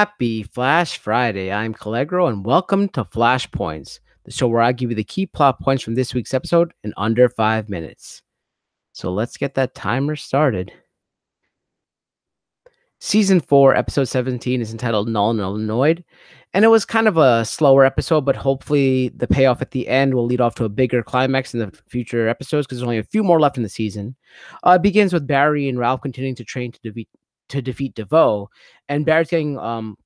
Happy Flash Friday. I'm Kal-Legro, and welcome to Flashpoints, the show where I give you the key plot points from this week's episode in under 5 minutes. So let's get that timer started. Season 4, episode 17 is entitled Null, Annoyed, and it was kind of a slower episode, but hopefully the payoff at the end will lead off to a bigger climax in the future episodes because there's only a few more left in the season. It begins with Barry and Ralph continuing to train to defeat DeVoe, and Barry's getting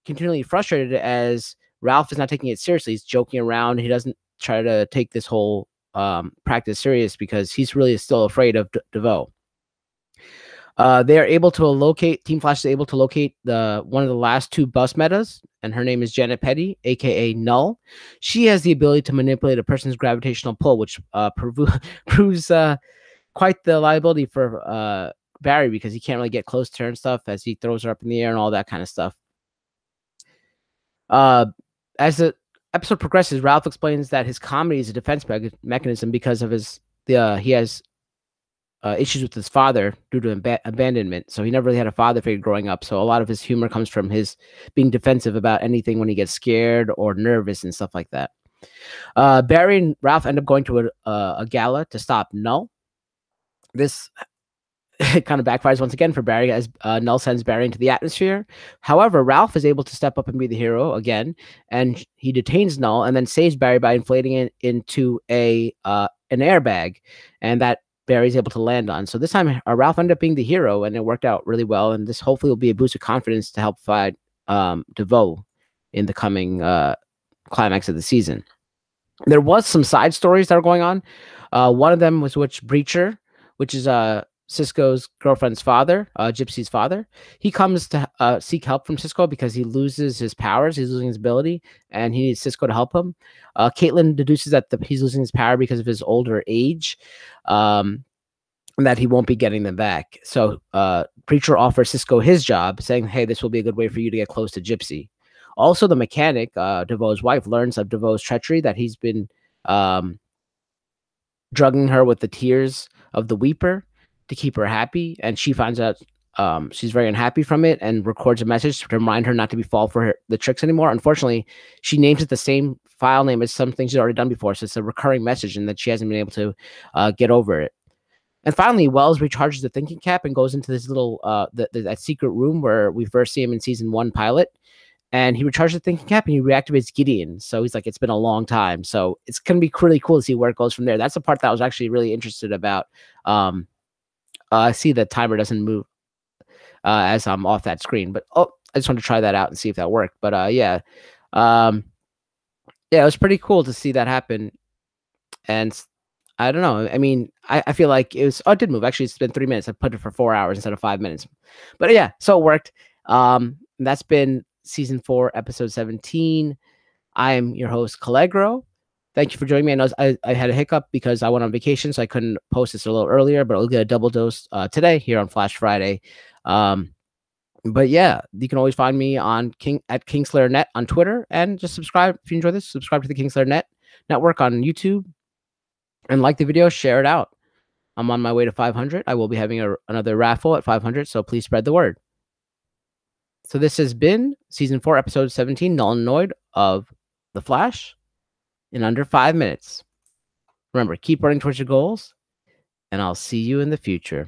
continually frustrated as Ralph is not taking it seriously. He's joking around. He doesn't try to take this whole practice serious because he's really still afraid of DeVoe. They are able to locate, Team Flash is able to locate one of the last two bus metas, and her name is Janet Petty, aka Null. She has the ability to manipulate a person's gravitational pull, which proves quite the liability for Barry because he can't really get close to her and stuff as he throws her up in the air and all that kind of stuff. As the episode progresses, Ralph explains that his comedy is a defense mechanism because of he has issues with his father due to abandonment. So he never really had a father figure growing up. So a lot of his humor comes from his being defensive about anything when he gets scared or nervous and stuff like that. Barry and Ralph end up going to a gala to stop Null. This kind of backfires once again for Barry as Null sends Barry into the atmosphere. However, Ralph is able to step up and be the hero again, and he detains Null and then saves Barry by inflating it into an airbag, and that Barry's able to land on. So this time, Ralph ended up being the hero, and it worked out really well. And this hopefully will be a boost of confidence to help fight DeVoe in the coming climax of the season. There was some side stories that are going on. One of them was Breacher, which is Cisco's girlfriend's father, Gypsy's father. He comes to seek help from Cisco because he loses his powers, he's losing his ability, and he needs Cisco to help him. Caitlin deduces that he's losing his power because of his older age, and that he won't be getting them back. So Preacher offers Cisco his job, saying, hey, this will be a good way for you to get close to Gypsy. Also, the mechanic, DeVoe's wife, learns of DeVoe's treachery, that he's been drugging her with the tears of the Weeper to keep her happy, and she finds out she's very unhappy from it and records a message to remind her not to fall for the tricks anymore. Unfortunately, she names it the same file name as some things she's already done before, so it's a recurring message and that she hasn't been able to get over it. And finally, Wells recharges the thinking cap and goes into this little that secret room where we first see him in season 1 pilot, and he recharges the thinking cap and he reactivates Gideon. So he's like, it's been a long time. So it's going to be really cool to see where it goes from there. That's the part that I was actually really interested about. I see the timer doesn't move as I'm off that screen, but I just wanted to try that out and see if that worked. But yeah, it was pretty cool to see that happen. And I don't know. I mean, I feel like it was. Oh, it did move. Actually, it's been 3 minutes. I put it for 4 hours instead of 5 minutes. But yeah, so it worked. That's been season 4, episode 17. I am your host, Kal-Legro. Thank you for joining me. I know I had a hiccup because I went on vacation, so I couldn't post this a little earlier, but I'll get a double dose today here on Flash Friday. But yeah, you can always find me on at Kingslayer Net on Twitter, and just subscribe if you enjoy this. Subscribe to the Kingslayer Net network on YouTube, and like the video, share it out. I'm on my way to 500. I will be having another raffle at 500, so please spread the word. So this has been season 4, episode 17, Null and Annoyed of The Flash in under 5 minutes. Remember, keep running towards your goals, and I'll see you in the future.